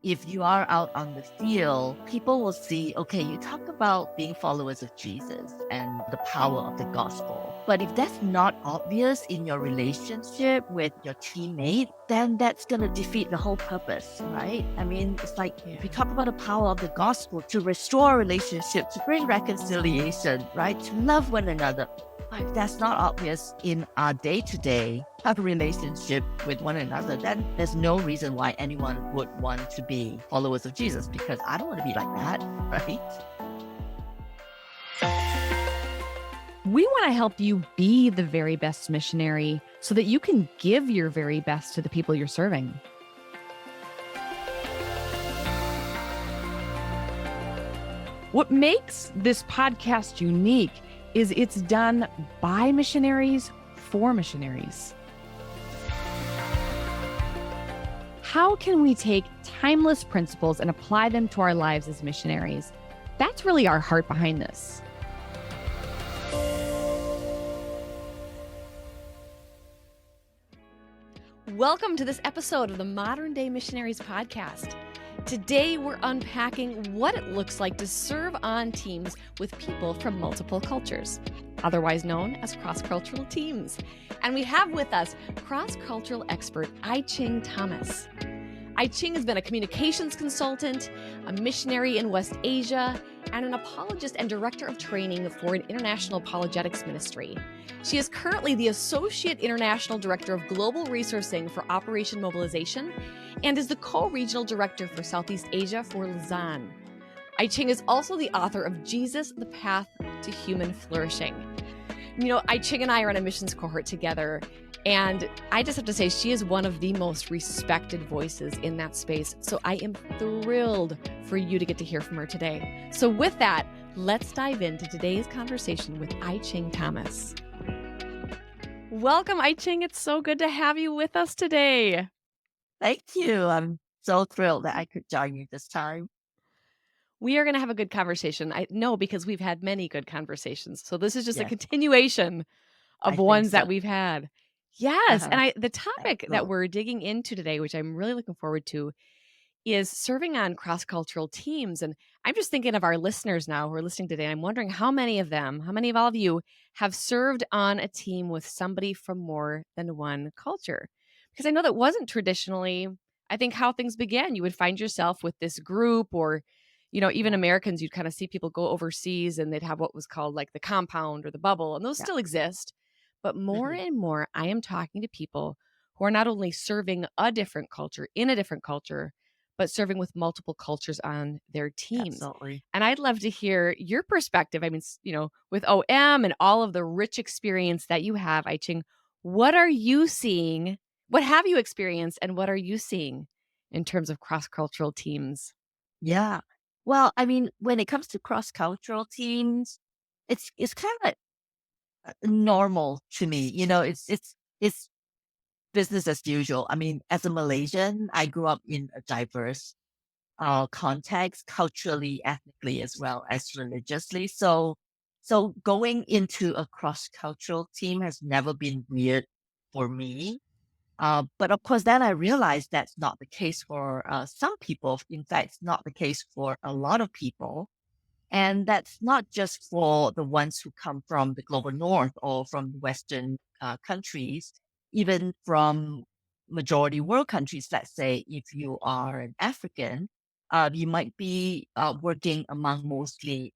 if you are out on the field, people will see, okay, you talk about being followers of Jesus and the power of the gospel. But if that's not obvious in your relationship with your teammate, then that's going to defeat the whole purpose, right? I mean, it's like if you Yeah. talk about the power of the gospel to restore relationships, to bring reconciliation, right? To love one another. But if that's not obvious in our day-to-day relationship with one another, then there's no reason why anyone would want to be followers of Jesus, because I don't want to be like that, right? We want to help you be the very best missionary so that you can give your very best to the people you're serving. What makes this podcast unique is it's done by missionaries for missionaries. How can we take timeless principles and apply them to our lives as missionaries? That's really our heart behind this. Welcome to this episode of the Modern Day Missionaries Podcast. Today, we're unpacking what it looks like to serve on teams with people from multiple cultures, otherwise known as cross-cultural teams. And we have with us cross-cultural expert I-Ching Thomas. I-Ching has been a communications consultant, a missionary in West Asia, and an apologist and director of training for an international apologetics ministry. She is currently the Associate International Director of Global Resourcing for Operation Mobilization and is the Co-Regional Director for Southeast Asia for Lausanne. I-Ching is also the author of Jesus, the Path to Human Flourishing. You know, I-Ching and I are on a missions cohort together, and I just have to say she is one of the most respected voices in that space. So I am thrilled for you to get to hear from her today. So with that, let's dive into today's conversation with I-Ching Thomas. Welcome, I-Ching. It's so good to have you with us today. Thank you. I'm so thrilled that I could join you this time. We are going to have a good conversation. I know because we've had many good conversations. So this is just a Yes, continuation I of think ones so. that we've had. Yes. And the topic that Excellent. we're digging into today, which I'm really looking forward to, is serving on cross-cultural teams. And I'm just thinking of our listeners now who are listening today. I'm wondering how many of all of you have served on a team with somebody from more than one culture? Because I know that wasn't traditionally, I think, how things began. You would find yourself with this group or, even Yeah, Americans, you'd kind of see people go overseas and they'd have what was called like the compound or the bubble, and those yeah. still exist. But more Mhm. and more, I am talking to people who are not only serving a different culture in a different culture, but serving with multiple cultures on their teams. Absolutely. And I'd love to hear your perspective. I mean, with OM and all of the rich experience that you have, I-Ching, what are you seeing? What have you experienced and what are you seeing in terms of cross-cultural teams? Yeah. Well, I mean, when it comes to cross-cultural teams, it's kind of like normal to me. It's business as usual. I mean, as a Malaysian, I grew up in a diverse context, culturally, ethnically, as well as religiously. So going into a cross-cultural team has never been weird for me. But of course, then I realized that's not the case for some people. In fact, it's not the case for a lot of people. And that's not just for the ones who come from the global north or from Western countries, even from majority world countries. Let's say if you are an African, you might be working among mostly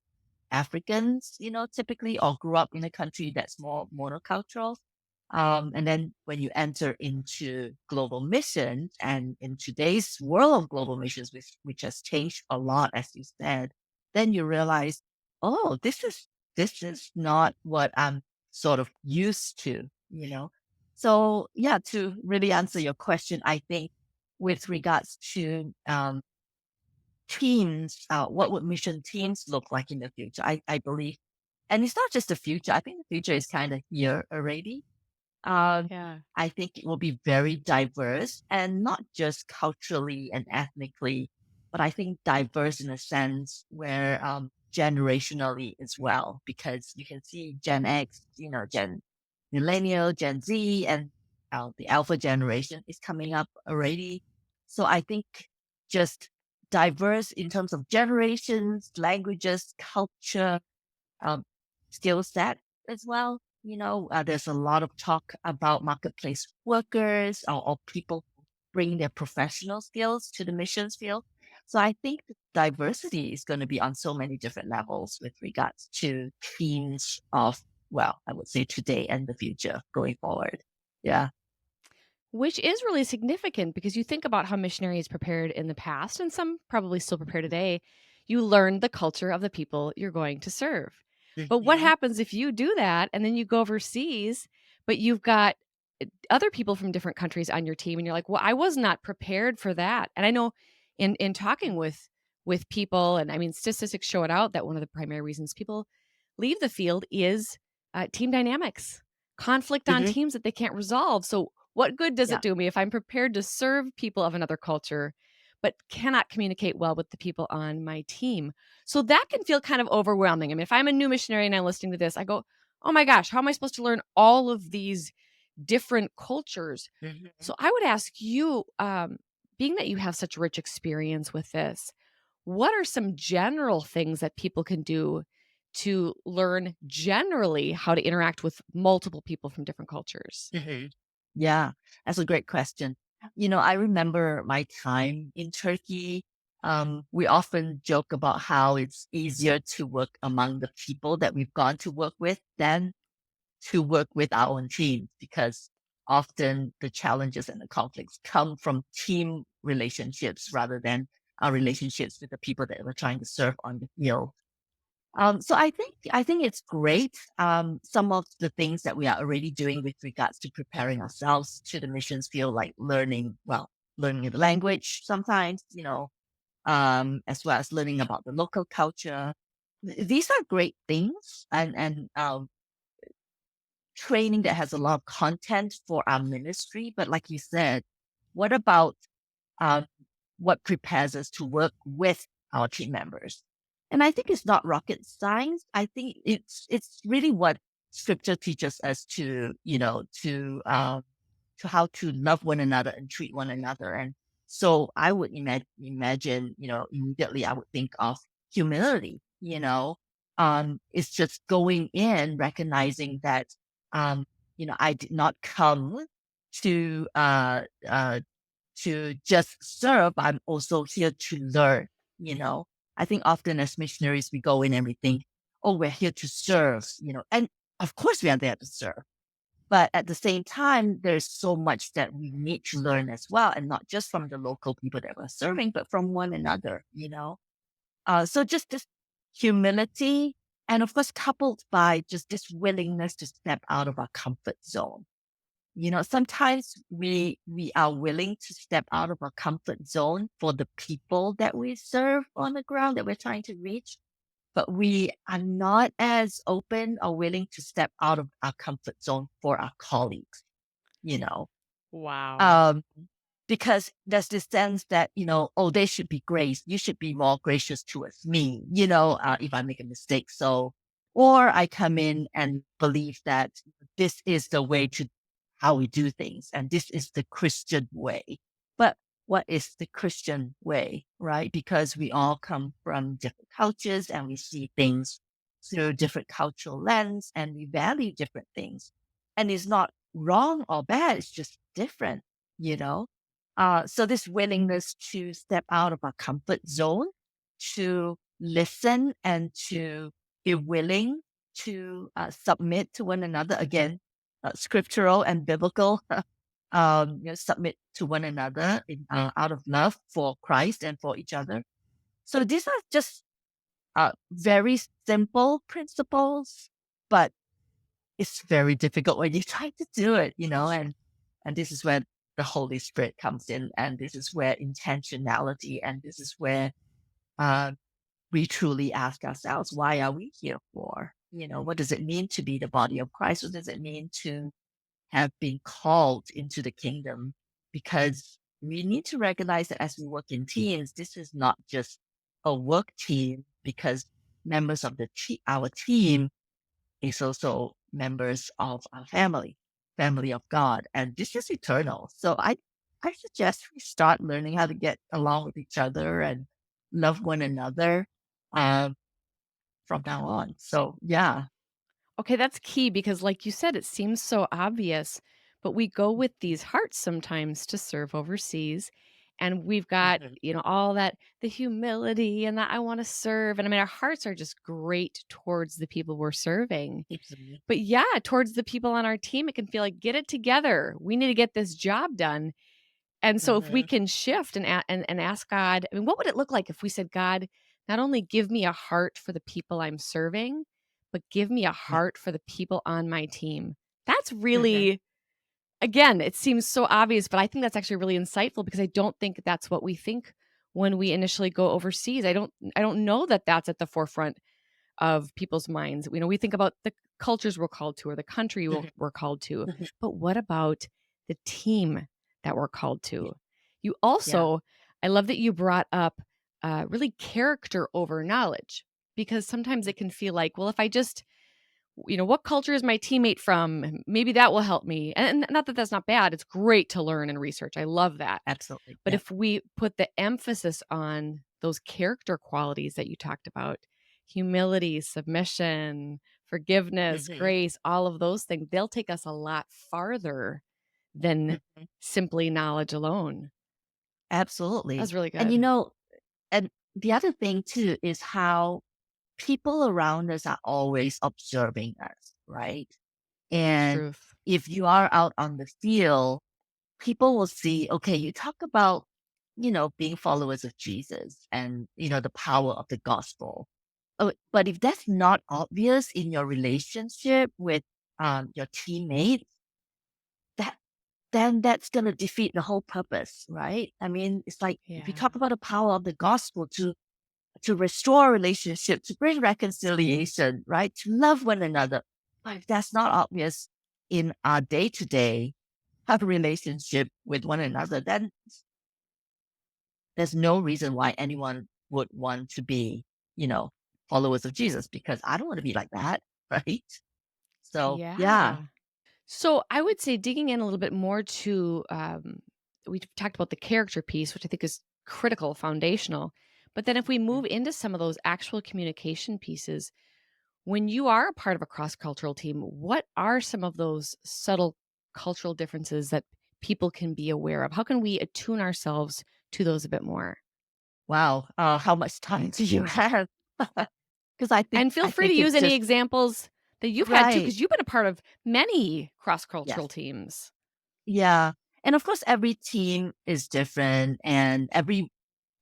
Africans, typically, or grew up in a country that's more monocultural. And then when you enter into global missions and in today's world of global missions, which has changed a lot, as you said, then you realize, oh, this is not what I'm sort of used to. So yeah, to really answer your question, I think with regards to teams, what would mission teams look like in the future? I believe, and it's not just the future. I think the future is kind of here already. Um, Yeah. I think it will be very diverse and not just culturally and ethnically, but I think diverse in a sense where generationally as well, because you can see Gen X, Gen Millennial, Gen Z, and the Alpha generation is coming up already. So I think just diverse in terms of generations, languages, culture, um, skill set as well. There's a lot of talk about marketplace workers or people bringing their professional skills to the missions field. So I think the diversity is going to be on so many different levels with regards to teams of, well, I would say today and the future going forward. Yeah. Which is really significant because you think about how missionaries prepared in the past, and some probably still prepare today. You learn the culture of the people you're going to serve. But what Hmm. happens if you do that and then you go overseas, but you've got other people from different countries on your team and you're like, "Well, I was not prepared for that." And I know in talking with people, and I mean statistics show it out that one of the primary reasons people leave the field is team dynamics, conflict on Hmm. teams that they can't resolve. So what good does it Yeah. do me if I'm prepared to serve people of another culture but cannot communicate well with the people on my team? So that can feel kind of overwhelming. I mean, if I'm a new missionary and I'm listening to this, I go, "Oh my gosh, how am I supposed to learn all of these different cultures?" Hmm. So I would ask you, being that you have such rich experience with this, what are some general things that people can do to learn generally how to interact with multiple people from different cultures? Hmm. Yeah, that's a great question. I remember my time in Turkey. We often joke about how it's easier to work among the people that we've gone to work with than to work with our own team, because often the challenges and the conflicts come from team relationships rather than our relationships with the people that we're trying to serve on the field. So I think it's great. Some of the things that we are already doing with regards to preparing ourselves to the missions field, like learning the language sometimes, as well as learning about the local culture. These are great things, and training that has a lot of content for our ministry. But like you said, what about um, what prepares us to work with our team members? And I think it's not rocket science. I think it's really what Scripture teaches us to how to love one another and treat one another. And so I would imagine, immediately I would think of humility. It's just going in, recognizing that, um, I did not come to to just serve. I'm also here to learn. You know, I think often as missionaries, we go in and we think, oh, we're here to serve, and of course we are there to serve. But at the same time, there's so much that we need to learn as well, and not just from the local people that we're serving, but from one another. So just this humility, and of course, coupled by just this willingness to step out of our comfort zone. Sometimes we are willing to step out of our comfort zone for the people that we serve on the ground that we're trying to reach, but we are not as open or willing to step out of our comfort zone for our colleagues, you know. Wow. Um, because there's this sense that, oh, they should be grace. You should be more gracious towards me, if I make a mistake. So, or I come in and believe that this is the way to how we do things, and this is the Christian way. But what is the Christian way, right? Because we all come from different cultures and we see things through different cultural lens and we value different things. And it's not wrong or bad, it's just different, you know? So this willingness to step out of our comfort zone, to listen and to be willing to submit to one another again, scriptural and biblical, submit to one another out of love for Christ and for each other. So these are just very simple principles, but it's very difficult when you try to do it, and this is where the Holy Spirit comes in, and this is where intentionality, and this is where uh, we truly ask ourselves, why are we here for? What does it mean to be the body of Christ? What does it mean to have been called into the kingdom? Because we need to recognize that as we work in teams, this is not just a work team, because members of our team is also members of our family of God, and this is eternal. So I suggest we start learning how to get along with each other and love one another um, from now on. So yeah. Okay, that's key because, like you said, it seems so obvious, but we go with these hearts sometimes to serve overseas. And we've got, Mhm, all that the humility and that I want to serve. And I mean, our hearts are just great towards the people we're serving. absolutely. But yeah, towards the people on our team, it can feel like, get it together. We need to get this job done. And so if we Mhm, can shift and ask God, I mean, what would it look like if we said, God, not only give me a heart for the people I'm serving, but give me a yeah, heart for the people on my team? That's mhm, really, again, it seems so obvious, but I think that's actually really insightful because I don't think that's what we think when we initially go overseas. I don't know that that's at the forefront of people's minds. We think about the cultures we're called to or the country mhm, we're called to, mhm, but what about the team that we're called yeah, to? You yeah, also, I love that you brought up really character over knowledge because sometimes it can feel like, well, if I just, what culture is my teammate from? Maybe that will help me. And not that that's not bad. It's great to learn and research. I love that. absolutely. But Yeah. if we put the emphasis on those character qualities that you talked about, humility, submission, forgiveness, Mhm, grace, all of those things, they'll take us a lot farther than mhm, simply knowledge alone. absolutely. That's really And good. and the other thing too is how people around us are always observing us, right? And Truth. if you are out on the field, people will see, okay, you talk about, being followers of Jesus and, the power of the gospel. Oh, but if that's not obvious in your relationship with your teammates, that then that's going to defeat the whole purpose, right? I mean, it's like if you Yeah. talk about the power of the gospel to restore relationship, to bring reconciliation, right? To love one another. But if that's not obvious in our day to day have a relationship with one another, then there's no reason why anyone would want to be, you know, followers of Jesus because I don't want to be like that, right? So yeah. Yeah. So I would say digging in a little bit more to, we talked about the character piece, which I think is critical, foundational. But then if we move into some of those actual communication pieces, when you are a part of a cross cultural team, what are some of those subtle cultural differences that people can be aware of? How can we attune ourselves to those a bit more? Wow. How much time do you have? Because I think And feel I free to think use it's any just examples that you've had too, right. because you've been a part of many cross cultural Yes. teams. Yeah. And of course, every team is different and every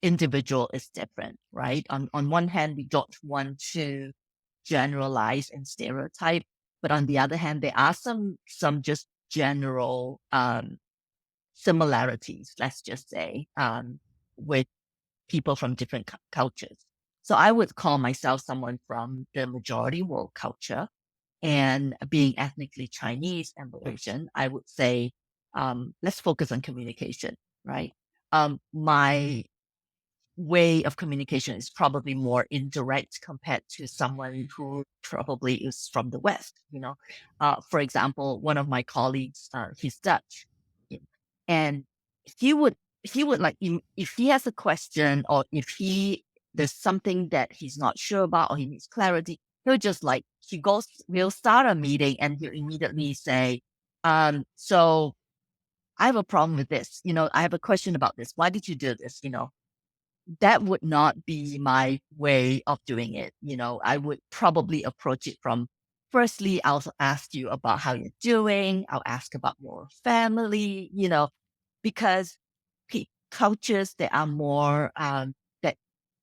individual is different, right? On one hand, we don't want to generalize and stereotype, but on the other hand, there are some just general similarities, let's just say, with people from different cultures. So I would call myself someone from the majority world culture, and being ethnically Chinese and Malaysian, I would say, let's focus on communication, right? My way of communication is probably more indirect compared to someone who probably is from the West. For example, one of my colleagues, he's Dutch, y- and he would like if he has a question or if there's something that he's not sure about or he needs clarity, he'll just like we'll start a meeting and he'll immediately say, so I have a problem with this. I have a question about this. Why did you do this? That would not be my way of doing it. I would probably approach it from firstly, I'll ask you about how you're doing. I'll ask about your family, because cultures that are more, that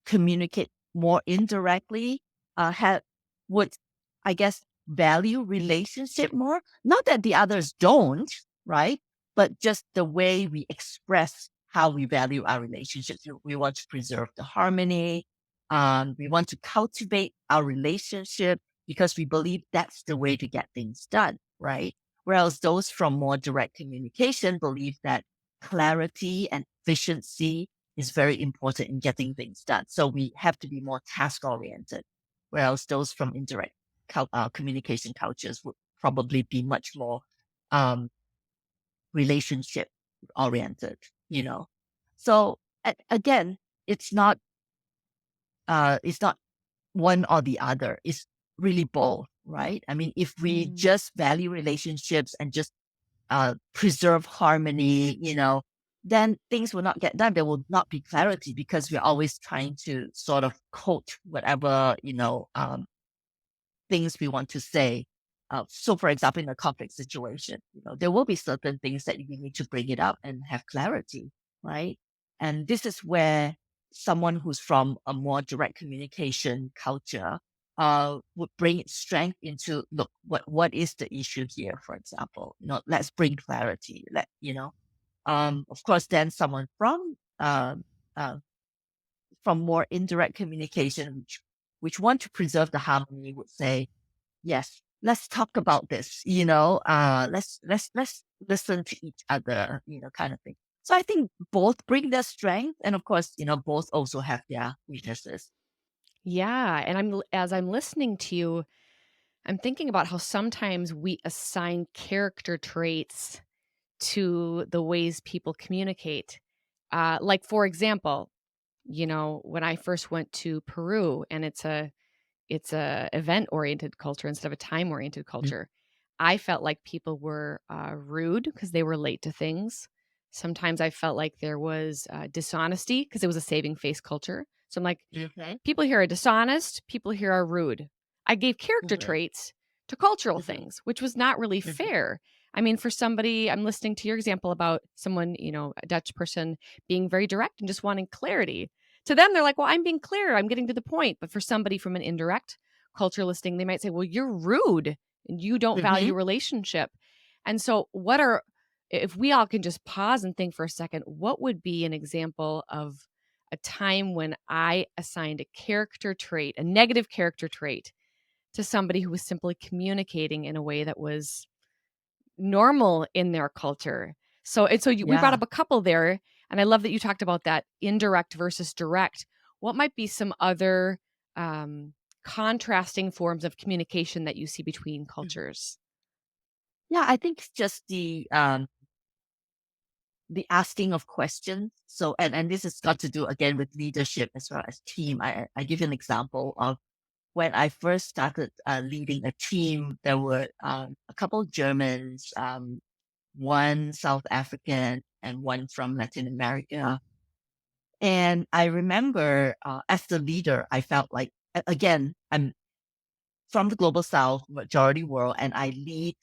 communicate more indirectly, have would, I guess, value relationship more. Not that the others don't, right? But just the way we express how we value our relationships. We want to preserve the harmony. We want to cultivate our relationship because we believe that's the way to get things done, right? Whereas those from more direct communication believe that clarity and efficiency is very important in getting things done. So we have to be more task oriented, whereas those from indirect communication cultures would probably be much more um, relationship oriented. So again, it's not. it's not one or the other. It's really both, right? I mean, if we Mm. just value relationships and just preserve harmony, then things will not get done. There will not be clarity because we're always trying to sort of quote whatever, things we want to say. So, for example, in a conflict situation, there will be certain things that you need to bring it up and have clarity, right? And this is where someone who's from a more direct communication culture would bring strength into look what is the issue here, for example. Let's bring clarity. Of course, then someone uh, from more indirect communication, which want to preserve the harmony, would say, yes, let's talk about this, let's listen to each other, kind of thing. So I think both bring their strength and of course, both also have their weaknesses. Yeah, and as I'm listening to you, I'm thinking about how sometimes we assign character traits to the ways people communicate. Like for example, when I first went to Peru, and it's a event-oriented culture instead of a time-oriented Mm. culture. I felt like people were, rude because they were late to things. Sometimes I felt like there was, dishonesty because it was a saving face culture. So I'm like, Okay. people here are dishonest, people here are rude. I gave character Mhm, traits to cultural mhm, things, which was not really mhm, fair. I mean, for somebody, I'm listening to your example about someone, a Dutch person being very direct and just wanting clarity. To them, they're like, well, I'm being clear, I'm getting to the point. But for somebody from an indirect culture listing, they might say, well, you're rude and you don't mhm, value relationship. And so, if we all can just pause and think for a second, what would be an example of a time when I assigned a character trait, a negative character trait, to somebody who was simply communicating in a way that was normal in their culture. We brought yeah. up a couple there, and I love that you talked about that indirect versus direct. What might be some other contrasting forms of communication that you see between Mhm. cultures? Yeah, I think it's just the asking of questions. So, and this has got to do again with leadership as well as team. I give you an example of when I first started leading a team. There were a couple of Germans, one South African, and one from Latin America. And I remember as the leader, I felt like, again, I'm from the global South, majority world, and I lead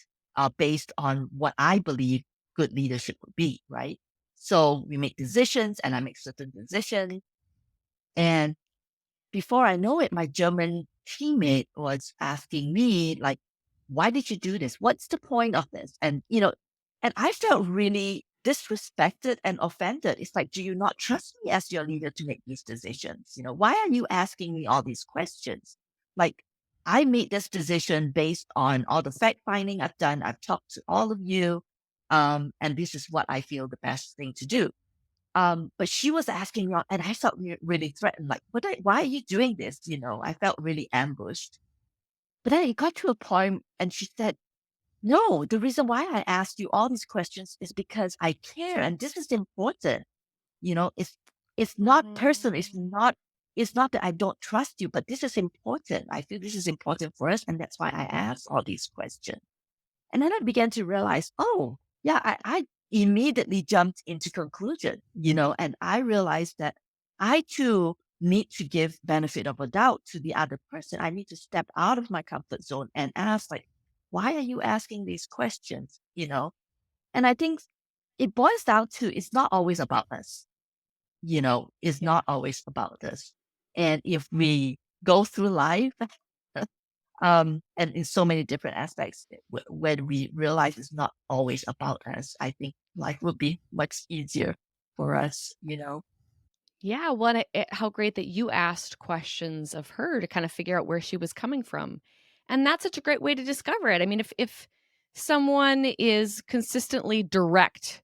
based on what I believe good leadership would be, right? So we make decisions, and I make certain decisions. And before I know it, my German teammate was asking me, like, why did you do this? What's the point of this? And I felt really disrespected and offended. It's like, do you not trust me as your leader to make these decisions? Why are you asking me all these questions? Like, I made this decision based on all the fact finding I've done. I've talked to all of you. And this is what I feel the best thing to do. But she was asking wrong, and I felt really threatened. Like, why are you doing this? I felt really ambushed. But then it got to a point, and she said, "No, the reason why I asked you all these questions is because I care, and this is important. It's not personal. It's not that I don't trust you, but this is important. I feel this is important for us, and that's why I asked all these questions." And then I began to realize, oh, yeah, I immediately jumped into conclusion, and I realized that I too need to give benefit of a doubt to the other person. I need to step out of my comfort zone and ask, like, why are you asking these questions? And I think it boils down to it's not always about us, it's Yeah. not always about us. And if we go through life and in so many different aspects, when we realize it's not always about us, I think life would be much easier for us. Yeah, well, and how great that you asked questions of her to kind of figure out where she was coming from. And that's such a great way to discover it. I mean, if someone is consistently direct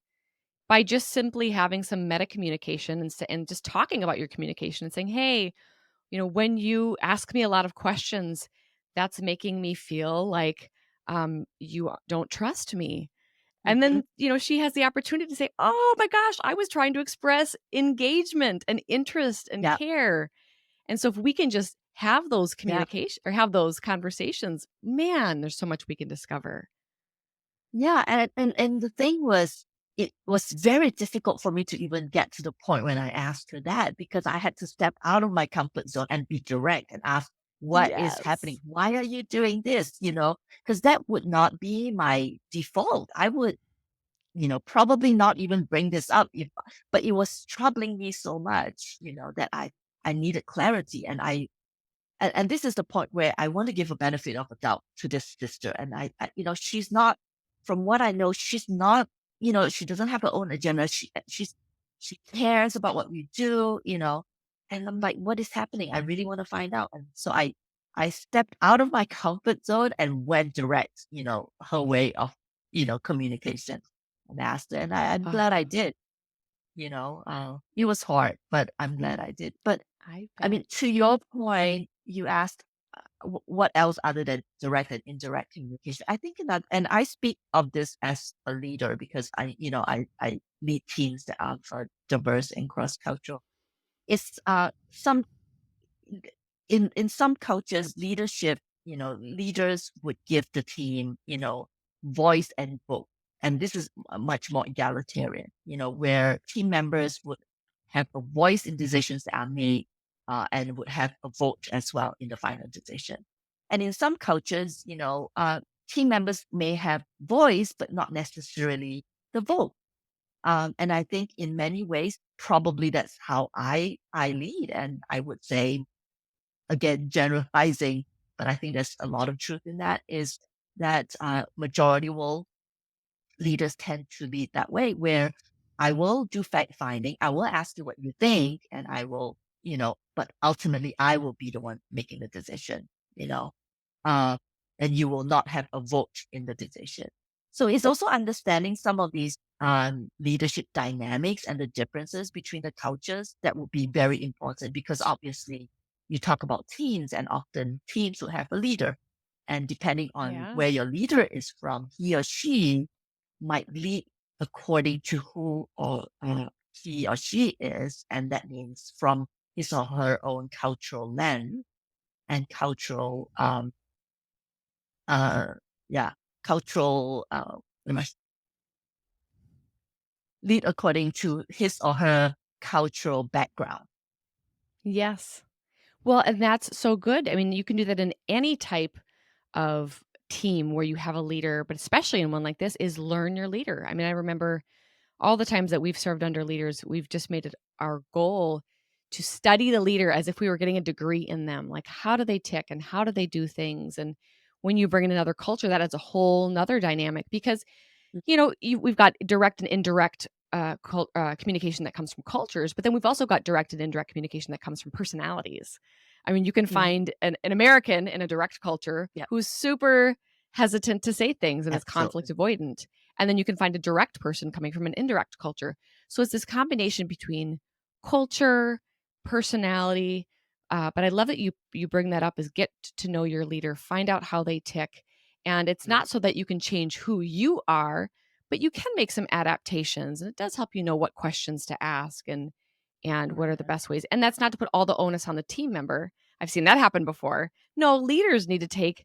by just simply having some meta communication and just talking about your communication and saying, "Hey, when you ask me a lot of questions, that's making me feel like you don't trust me." And Hmm. then, she has the opportunity to say, "Oh my gosh, I was trying to express engagement and interest and Yeah. care." And so if we can just have those Yeah. communication or have those conversations, man, there's so much we can discover. Yeah, and the thing was, it was very difficult for me to even get to the point when I asked her that because I had to step out of my comfort zone and be direct and ask, "What is happening? Yes. Why are you doing this?" Because that would not be my default. I would, probably not even bring this up but it was troubling me so much, that I needed clarity, and this is the point where I want to give a benefit of a doubt to this sister. And she's not, from what I know, she's not, she doesn't have her own agenda. She cares about what we do, and I'm like, what is happening? I really want to find out. And so I stepped out of my comfort zone and went direct, her way of, communication, and asked her. And I'm glad I Oh, did, it was hard, but I'm glad I did. But I I mean, bet. to your point, you asked what else other than direct and indirect communication. I think that, and I speak of this as a leader because I lead teams that are diverse and cross cultural. It's some in some cultures, leadership, leaders would give the team, voice and vote. And this is much more egalitarian, where team members would have a voice in decisions that are made, and would have a vote as well in the final decision. And in some cultures, team members may have voice, but not necessarily the vote. And I think in many ways, probably that's how I lead. And I would say, again, generalizing, but I think there's a lot of truth in that, is that majority will leaders tend to lead that way, where I will do fact finding. I will ask you what you think, and I will, but ultimately I will be the one making the decision, you know, uh, and you will not have a vote in the decision. So it's also understanding some of these leadership dynamics and the differences between the cultures that would be very important, because obviously you talk about teams, and often teams will have a leader. And depending on Yeah. where your leader is from, he or she might lead according to who or he or she is, and that means from his or her own cultural lens and cultural, uh, yeah, cultural, we must lead according to his or her cultural background. Yes. Well, and that's so good. I mean, you can do that in any type of team where you have a leader, but especially in one like this, is learn your leader. I mean, I remember all the times that we've served under leaders, we've just made it our goal to study the leader as if we were getting a degree in them. Like, how do they tick and how do they do things? And when you bring in another culture, that adds a whole nother dynamic because we've got direct and indirect communication that comes from cultures, but then we've also got direct and indirect communication that comes from personalities. I mean, you can Mhm. find an American in a direct culture Yeah, who's super hesitant to say things and is conflict absolutely. avoidant. And then you can find a direct person coming from an indirect culture. So it's this combination between culture, personality. But I love that you bring that up, is get to know your leader, find out how they tick, and it's Mhm. not so that you can change who you are, but you can make some adaptations. And it does help you know what questions to ask and what are the Mhm. best ways. And that's not to put all the onus on the team member. I've seen that happen before. No, leaders need to take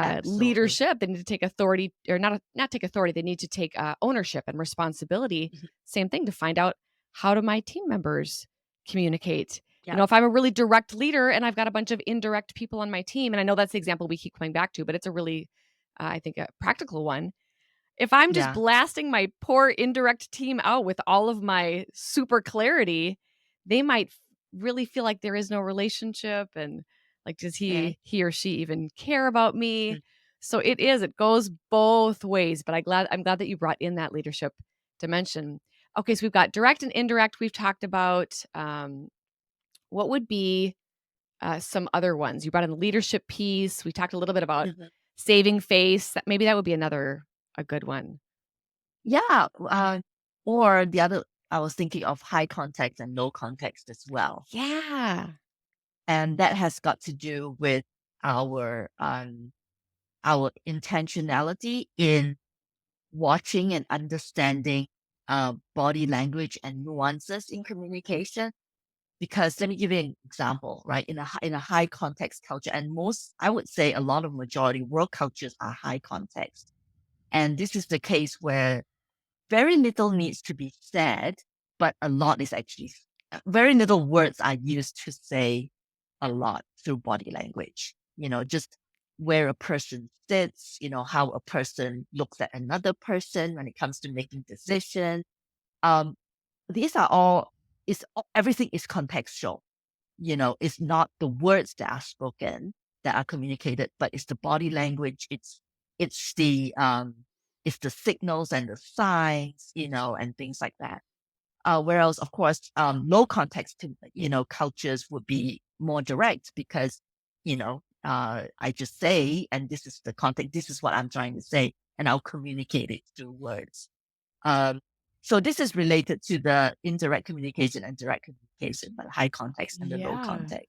Absolutely. leadership. They need to take authority, or not take authority. They need to take ownership and responsibility. Mhm. Same thing, to find out, how do my team members communicate. Yeah, If I'm a really direct leader and I've got a bunch of indirect people on my team, and I know that's the example we keep coming back to, but it's a really, I think, a practical one. If I'm just yeah, blasting my poor indirect team out with all of my super clarity, they might really feel like there is no relationship, and like, does okay. he or she even care about me? Mhm. So it goes both ways, but I'm glad that you brought in that leadership dimension. Okay, so we've got direct and indirect we've talked about. What would be some other ones? You brought in the leadership piece. We talked a little bit about Mhm. saving face. Maybe that would be another a good one. Yeah, or the other, I was thinking of high context and low context as well. Yeah. And that has got to do with our our intentionality in watching and understanding body language and nuances in communication. Because let me give you an example, right? In a high context culture, and most, I would say, a lot of majority world cultures are high context, and this is the case where very little needs to be said, but a lot is actually very little words are used to say a lot through body language. Just where a person sits, how a person looks at another person when it comes to making decisions. Um, these are all everything is contextual. It's not the words that are spoken that are communicated, but it's the body language. It's the it's the signals and the signs, and things like that. Whereas, of course, low context, cultures would be more direct because, I just say, and this is the context, this is what I'm trying to say, and I'll communicate it through words. Um, so this is related to the indirect communication and direct communication, but high context and the low Yeah. context.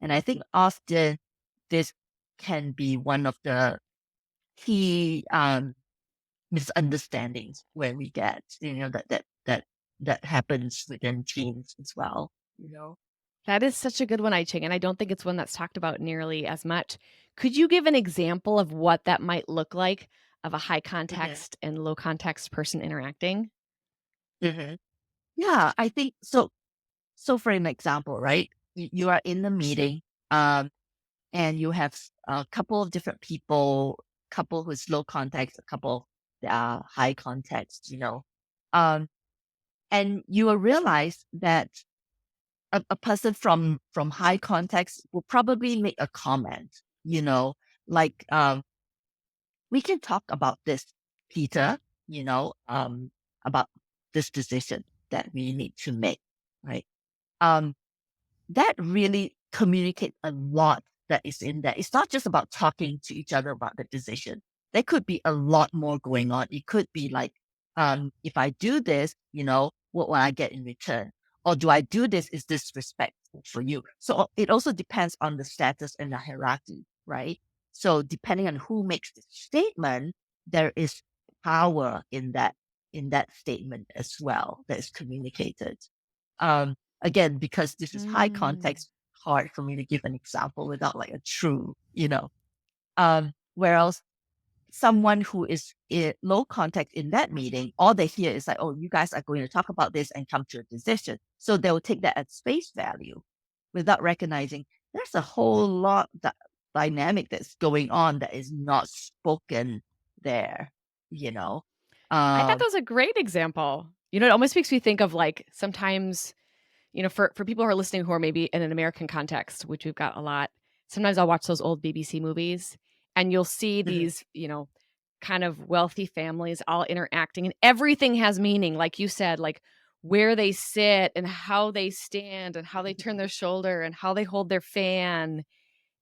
And I think often this can be one of the key misunderstandings where we get, that happens within teams as well. You know. That is such a good one, I Ching, and I don't think it's one that's talked about nearly as much. Could you give an example of what that might look like of a high hmm context and low context person interacting? hmm Yeah, I think so. So, for an example, right, you are in the meeting, um, and you have a couple of different people, couple who's low context, a couple that are high context. Um, and you will realize that a person from high context will probably make a comment, like, we can talk about this, Peter, about this decision that we need to make, right? Um, that really communicate a lot that is in there. It's not just about talking to each other about the decision. There could be a lot more going on. It could be like, if I do this, what will I get in return? Or do I do this? Is this respectful for you? So it also depends on the status and the hierarchy, right? So depending on who makes the statement, there is power in that statement as well that is communicated. Um, Again, because this is high Mm. context, hard for me to give an example without like a true, whereas someone who is in low context in that meeting, all they hear is like, oh, you guys are going to talk about this and come to a decision. So they'll take that at face value without recognizing there's a whole lot that dynamic that's going on that is not spoken there, you know. I thought Um, that was a great example. It almost makes me think of like sometimes, for people who are listening who are maybe in an American context, which we've got a lot, sometimes I'll watch those old BBC movies and you'll see mhm, these, kind of wealthy families all interacting and everything has meaning, like you said, like where they sit and how they stand and how they turn their shoulder and how they hold their fan.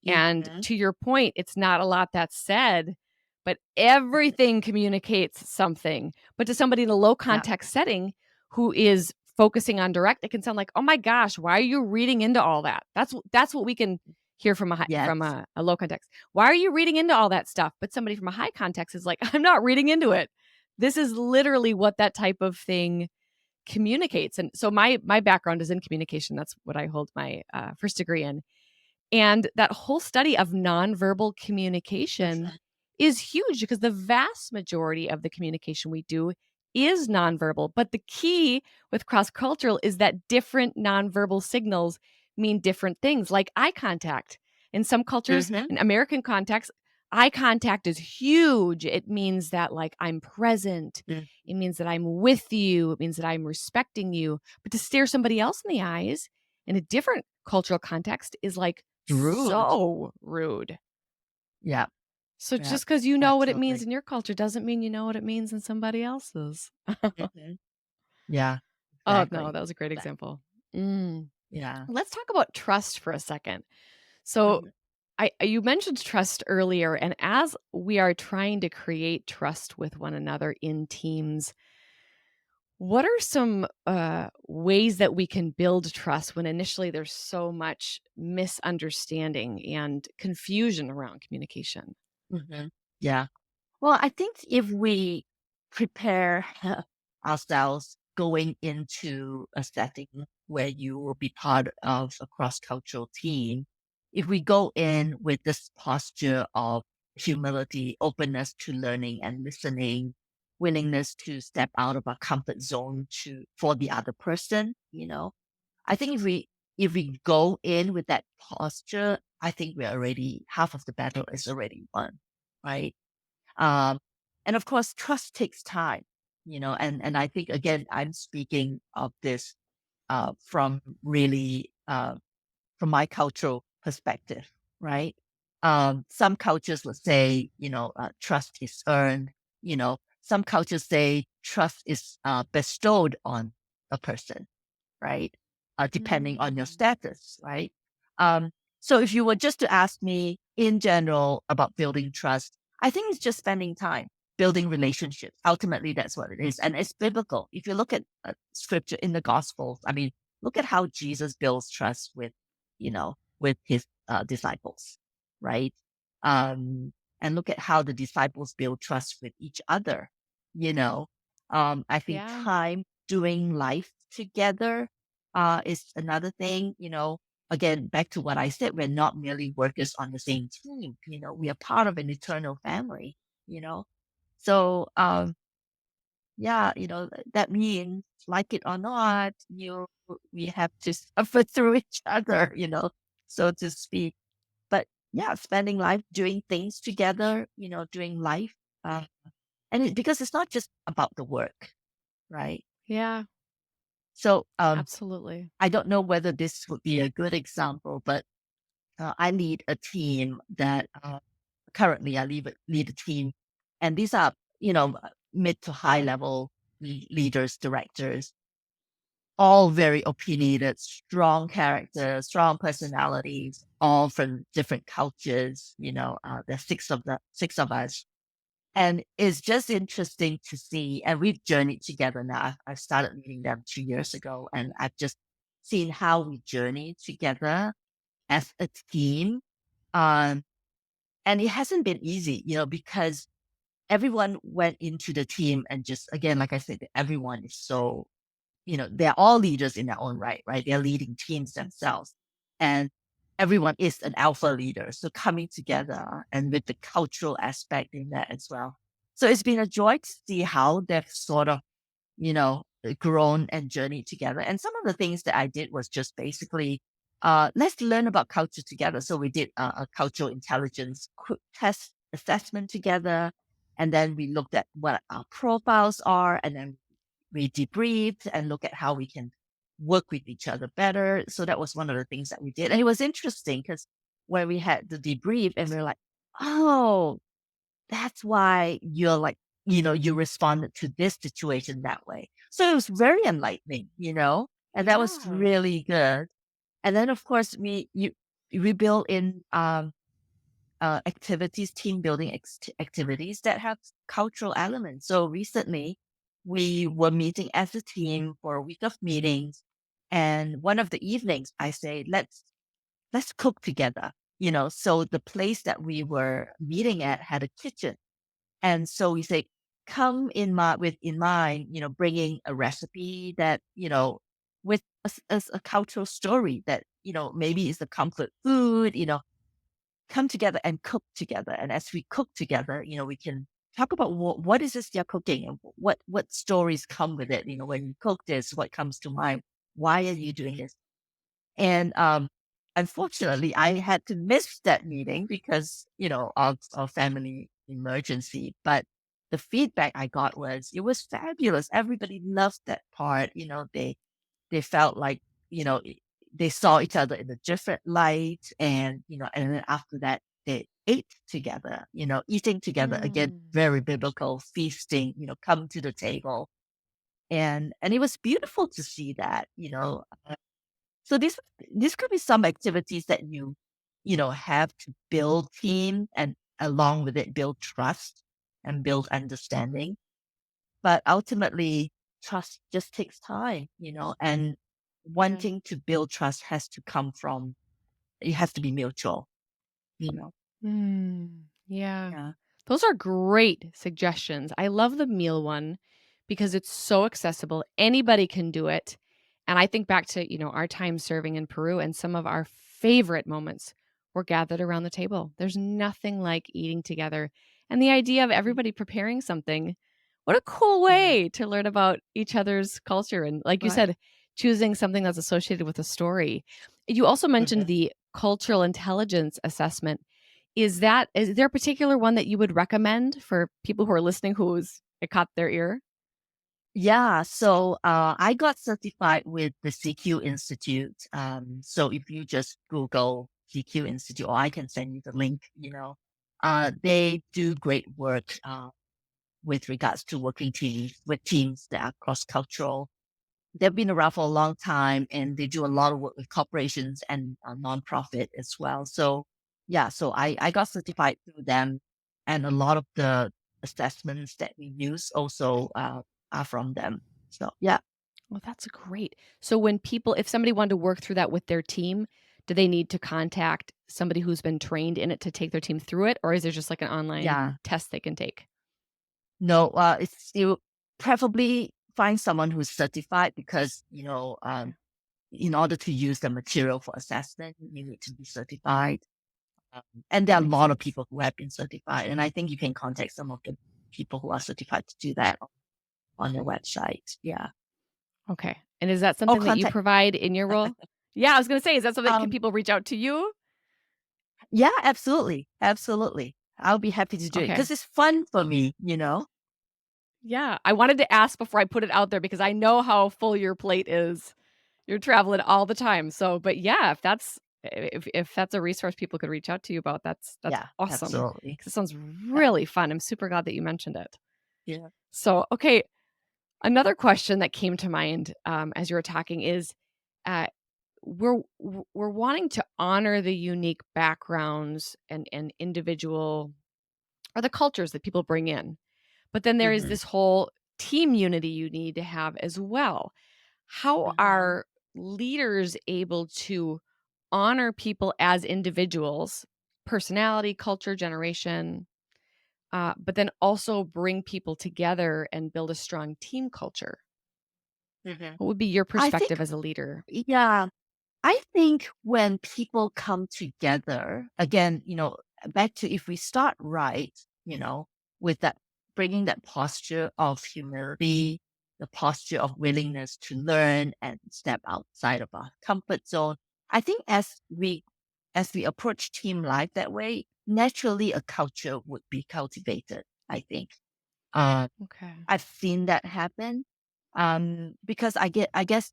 And mhm, to your point, it's not a lot that's said, but everything communicates something. But to somebody in a low yeah, context setting who is focusing on direct, it can sound like, "Oh my gosh, why are you reading into all that?" That's what we can hear from yes, a low context. "Why are you reading into all that stuff?" But somebody from a high context is like, "I'm not reading into it. This is literally what that type of thing communicates." And so my background is in communication. That's what I hold my first degree in. And that whole study of nonverbal communication mhm, is huge because the vast majority of the communication we do is nonverbal. But the key with cross cultural is that different nonverbal signals mean different things, like eye contact. In some cultures, mhm, in American context, eye contact is huge. It means that, like, I'm present. mm, It means that I'm with you. It means that I'm respecting you. But to stare somebody else in the eyes in a different cultural context is like rude. so rude. Yeah, So yeah, just because you know what it means absolutely. in your culture doesn't mean you know what it means in somebody else's. Mhm. Yeah, Oh, no, exactly. that was a great That example. Mm. yeah. Let's talk about trust for a second. So, Mhm, you mentioned trust earlier, and as we are trying to create trust with one another in teams, what are some ways that we can build trust when initially there's so much misunderstanding and confusion around communication? mhm. Yeah. Well, I think if we prepare ourselves going into a setting where you will be part of a cross-cultural team, if we go in with this posture of humility, openness to learning and listening, willingness to step out of our comfort zone for the other person, I think if we go in with that posture, I think we're already half of the battle is already won, right? Um, and of course, trust takes time, and I think again, I'm speaking of this from really from my cultural perspective, right? Some cultures would say, trust is earned. Some cultures say trust is bestowed on a person, right? Depending on your Mm. status, right? Um, so if you were just to ask me in general about building trust, I think it's just spending time building relationships. Ultimately, that's what it is. And it's biblical. If you look at scripture in the gospels, I mean, look at how Jesus builds trust with his disciples, right? Um, and look at how the disciples build trust with each other, you know. I think Yeah. time doing life together is another thing, again, back to what I said, we're not merely workers on the same team, we are part of an eternal family, you know. So yeah, that means like it or not, we have to suffer through each other, so to speak. But yeah, spending life doing things together, doing life. Uh, because it's not just about the work, right? Yeah. So Absolutely. I don't know whether this would be a good example, but I lead a team that currently I lead a team, and these are mid to high level leaders, directors, all very opinionated, strong characters, strong personalities, all from different cultures. There's six of us, and it's just interesting to see. And we've journeyed together now. I started meeting them 2 years ago, and I've just seen how we journey together as a team. Um, and it hasn't been easy, because everyone went into the team and just, again, like I said, everyone is so, they're all leaders in their own right, right? They're leading teams themselves. And everyone is an alpha leader. So coming together and with the cultural aspect in that as well. So it's been a joy to see how they've sort of grown and journeyed together. And some of the things that I did was just basically, let's learn about culture together. So we did a cultural intelligence test assessment together. And then we looked at what our profiles are. And then we debriefed and look at how we can work with each other better. So that was one of the things that we did. And it was interesting because when we had the debrief and we are like, oh, that's why you're like, you responded to this situation that way. So it was very enlightening, and that was Yeah. really good. And then of course we build in activities, team building activities that have cultural elements. So recently we were meeting as a team for a week of meetings. And one of the evenings I say, let's cook together. So the place that we were meeting at had a kitchen. And so we say, come in mind, bringing a recipe that, with a cultural story that, maybe is a comfort food, come together and cook together. And as we cook together, we can talk about what is this you're cooking and what stories come with it. When you cook this, what comes to mind? Why are you doing this? And unfortunately, I had to miss that meeting because, of family emergency. But the feedback I got was it was fabulous. Everybody loved that part. They felt like, you know, i- they saw each other in a different light. And then after that, they ate together, eating together again, Mm. very biblical feasting, come to the table. And it was beautiful to see that, so this could be some activities that have to build team and along with it, build trust and build understanding. But ultimately, trust just takes time, and Yeah. wanting to build trust it has to be mutual, you know? Mm. Yeah. Yeah. Those are great suggestions. I love the meal one because it's so accessible. Anybody can do it. And I think back to, our time serving in Peru, and some of our favorite moments were gathered around the table. There's nothing like eating together. And the idea of everybody preparing something, what a cool Mhm. way to learn about each other's culture. And like you Right. said, choosing something that's associated with a story. You also mentioned Mhm. the cultural intelligence assessment. Is there a particular one that you would recommend for people who are listening who's it caught their ear? Yeah, so I got certified with the CQ Institute. So if you just Google CQ Institute, or I can send you the link, they do great work with regards to working with teams that are cross-cultural. They've been around for a long time, and they do a lot of work with corporations and nonprofit as well. So yeah, so I got certified through them, and a lot of the assessments that we use also are from them. So yeah, Well, that's great. So if somebody wanted to work through that with their team, do they need to contact somebody who's been trained in it to take their team through it, or is there just like an online yeah, test they can take? no, it's still preferably find someone who's certified because Okay. in order to use the material for assessment, you need to be certified. Um, and there That are a makes lot of sense. people who have been certified, and I think you can contact some of the people who are certified to do that on their website. Yeah, Okay. And is that or something that you contact. provide in your role? Yeah, I was going to say, is that something, can Um, people reach out to you? yeah, absolutely, absolutely. I'll be happy to do it Okay. because it's fun for me. Yeah. I wanted to ask before I put it out there because I know how full your plate is. You're traveling all the time. So, but yeah, if that's a resource people could reach out to you about, that's Yeah, awesome. absolutely. Because it sounds Yeah, really fun. I'm super glad that you mentioned it. yeah. So, okay, another question that came to mind as you were talking is, uh, we're wanting to honor the unique backgrounds and individual or the cultures that people bring in, but then there is Hmm. this whole team unity you need to have as well. How Hmm. are leaders able to honor people as individuals, personality, culture, generation, but then also bring people together and build a strong team culture? Hmm. What would be your I think, perspective as a leader? yeah, I think when people come together, again, back to if we start right, with that, bringing that posture of humility, the posture of willingness to learn and step outside of our comfort zone. I think as we approach team life that way, naturally a culture would be cultivated. I think. Uh, Okay. I've seen that happen. Because I guess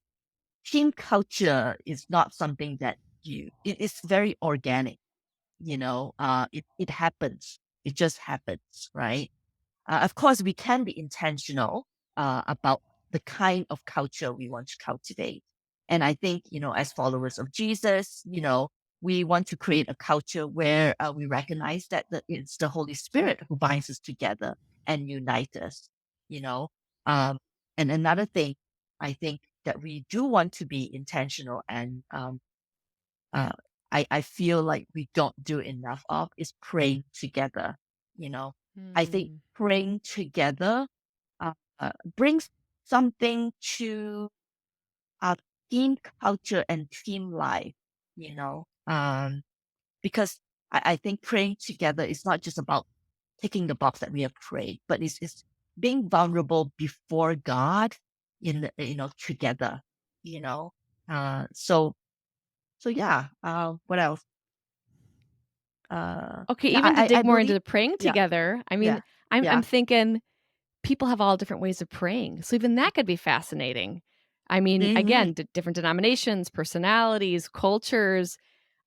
team culture is not something that it is very organic, it happens. It just happens, right? Of course, we can be intentional about the kind of culture we want to cultivate. And I think, as followers of Jesus, we want to create a culture where we recognize that it's the Holy Spirit who binds us together and unites us, you know. Um, and another thing, I think that we do want to be intentional and uh, I feel like we don't do enough of is praying together. You know, I think Hmm. praying together brings something to our team culture and team life, you know, because I think praying together is not just about ticking the box that we have prayed, but it's being vulnerable before God together, you know. So yeah, what else? Okay, Yeah, even to I dig more into believe. the praying Yeah, together, I mean, yeah, I'm yeah. thinking people have all different ways of praying. So even that could be fascinating. I mean, Hmm. again, different denominations, personalities, cultures.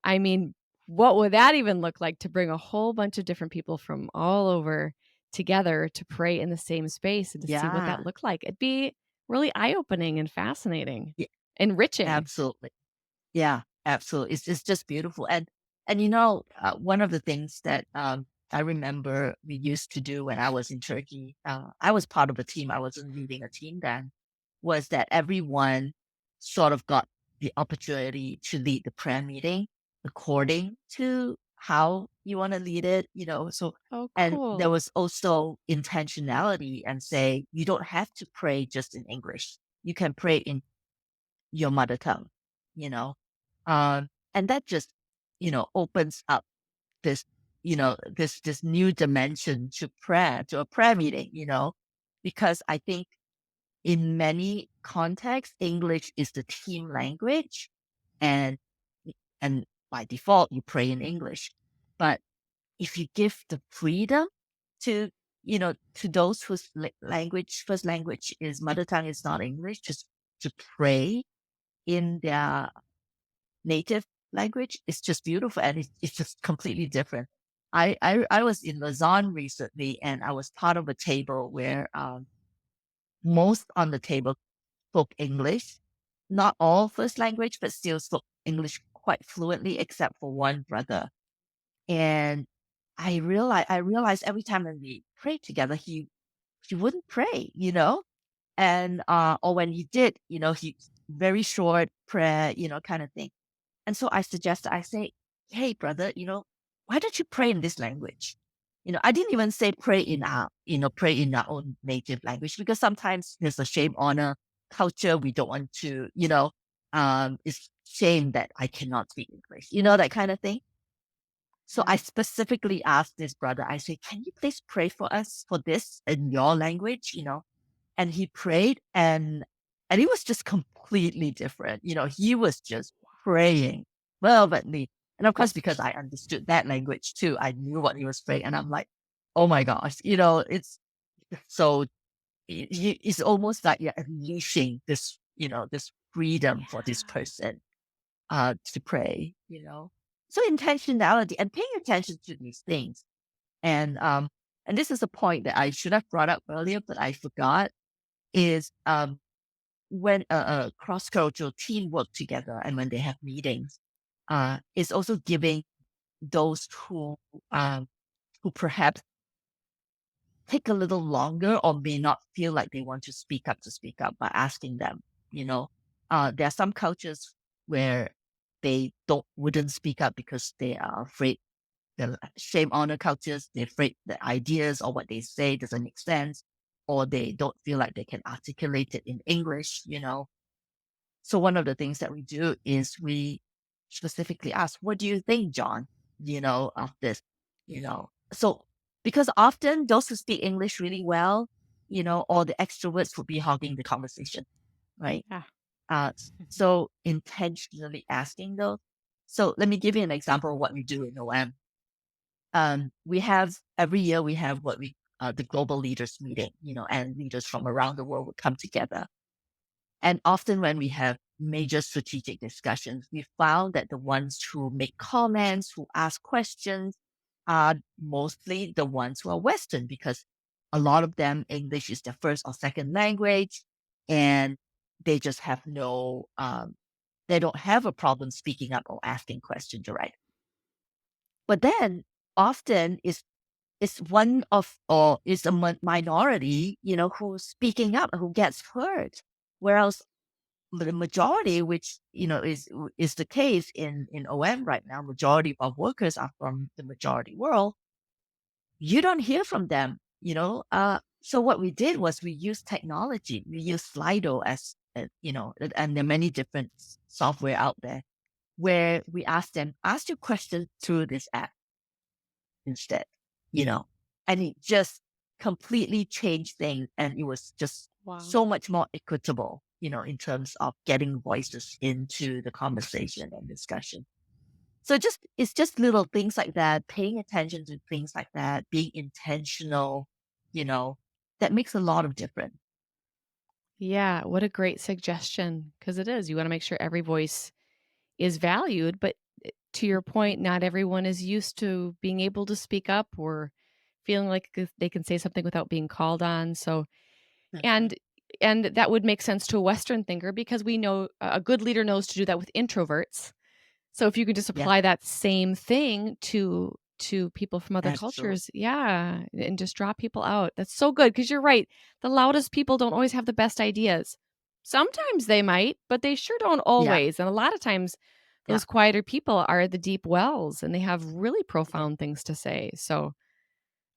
I mean, what would that even look like to bring a whole bunch of different people from all over together to pray in the same space and to see what that Yeah, looked like? It'd be really eye-opening and fascinating, yeah, enriching. absolutely. Yeah, absolutely. It's just beautiful. And one of the things that I remember we used to do when I was in Turkey, I was part of a team. I wasn't leading a team then. Was that everyone sort of got the opportunity to lead the prayer meeting according to how you want to lead it, so Oh, and there cool. was also intentionality and say you don't have to pray just in English. You can pray in your mother tongue, you know. And that just, opens up this, this new dimension to prayer, to a prayer meeting, because I think in many contexts, English is the team language, and and by default you pray in English. But if you give the freedom to, to those whose language, first language is mother tongue is not English, just to pray in their native language, it's just beautiful, and it's just completely different. I was in Lausanne recently, and I was part of a table where most on the table spoke English, not all first language, but still spoke English quite fluently, except for one brother. And I realized every time when we prayed together, he wouldn't pray, and or when he did, he very short prayer, kind of thing. And so I suggested, I say, hey, brother, why don't you pray in this language? I didn't even say pray in our own native language, because sometimes there's a shame honor culture. We don't want to, it's shame that I cannot speak English, that kind of thing. So I Yeah. specifically asked this brother, I say, can you please pray for us for this in your language, and he prayed, and it was just completely different. He was just praying fervently. And of course, because I understood that language too, I knew what he was praying. And I'm like, oh my gosh, it's so it's almost like you're unleashing this, this freedom for this Yeah. person to pray, So intentionality and paying attention to these things. And and this is a point that I should have brought up earlier, but I forgot, is when a cross-cultural team work together and when they have meetings, is also giving those um, who perhaps take a little longer or may not feel like they want to speak up by asking them. You know, there are some cultures where they wouldn't speak up because they are afraid. The shame honor cultures, they're afraid the ideas or what they say doesn't make sense, or they don't feel like they can articulate it in English. So one of the things that we do is we specifically ask, what do you think, John, of this, So because often those who speak English really well, or the extroverts would be hogging the conversation, right? Yeah. So intentionally asking those. So let me give you an example of what we do in OM. We have every year we have what we the global leaders meeting, and leaders from around the world would come together. And often when we have major strategic discussions, we found that the ones who make comments, who ask questions, are mostly the ones who are Western, because a lot of them English is their first or second language, and they just have they don't have a problem speaking up or asking questions, right? But then often is one of or is a minority, who's speaking up, who gets heard. Whereas the majority, which is the case in OM right now, majority of workers are from the majority world. You don't hear from them. So what we did was we used technology. We used Slido as and there are many different software out there where we ask them, ask your questions through this app instead, you know, and it just completely changed things. And it was just Wow. so much more equitable, in terms of getting voices into the conversation and discussion. So it's just little things like that, paying attention to things like that, being intentional, you know, that makes a lot of difference. Yeah. What a great suggestion. Because it is. You want to make sure every voice is valued. But to your point, not everyone is used to being able to speak up or feeling like they can say something without being called on. So, Mhm. and and that would make sense to a Western thinker because we know a good leader knows to do that with introverts. So if you could just Yeah, apply that same thing to people from other absolutely. cultures, yeah, and just draw people out. That's so good because you're right. The loudest people don't always have the best ideas. Sometimes they might, but they sure don't Yeah, always. And a lot of times Yeah. those quieter people are the deep wells, and they have really Yeah. profound things to say. So,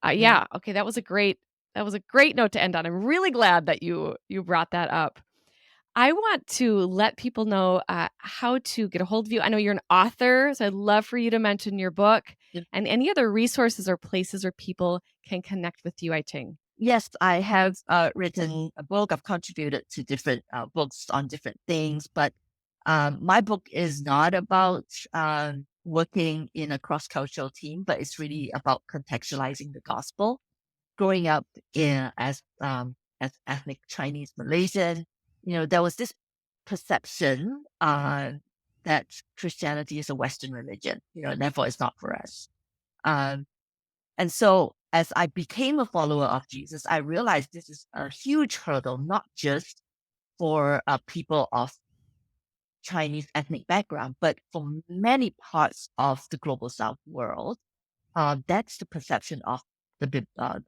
Yeah. yeah, okay, that was a great note to end on. I'm really glad that you brought that up. I want to let people know how to get a hold of you. I know you're an author, so I'd love for you to mention your book Yeah. and any other resources or places where people can connect with you, I think. Yes, I have written a book. I've contributed to different books on different things, but my book is not about working in a cross-cultural team, but it's really about contextualizing the gospel. Growing up as ethnic Chinese Malaysian, there was this perception that Christianity is a Western religion, and therefore it's not for us. Um, and so as I became a follower of Jesus, I realized this is a huge hurdle, not just for people of Chinese ethnic background, but for many parts of the global South world. That's the perception of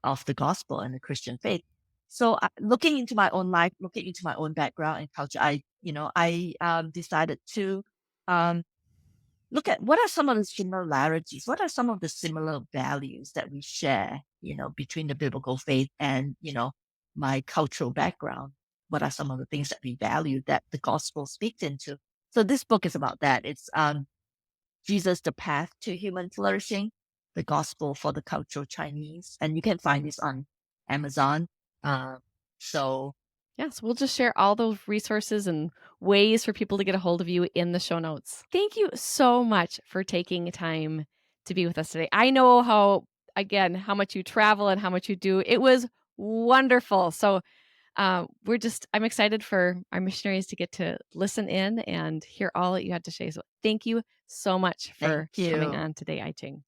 of the gospel and the Christian faith. So, looking into my own life, looking into my own background and culture, I decided to um, look at what are some of the similarities, what are some of the similar values that we share, between the biblical faith and my cultural background. What are some of the things that we value that the gospel speaks into? So this book is about that. It's Jesus, the Path to Human Flourishing, the Gospel for the Cultural Chinese. And you can find this on Amazon. Uh, so, Yes, we'll just share all those resources and ways for people to get a hold of you in the show notes. Thank you so much for taking time to be with us today. I know how much you travel and how much you do. It was wonderful. So, I'm excited for our missionaries to get to listen in and hear all that you had to say. So, thank you so much thank for coming you. on today, I Ching.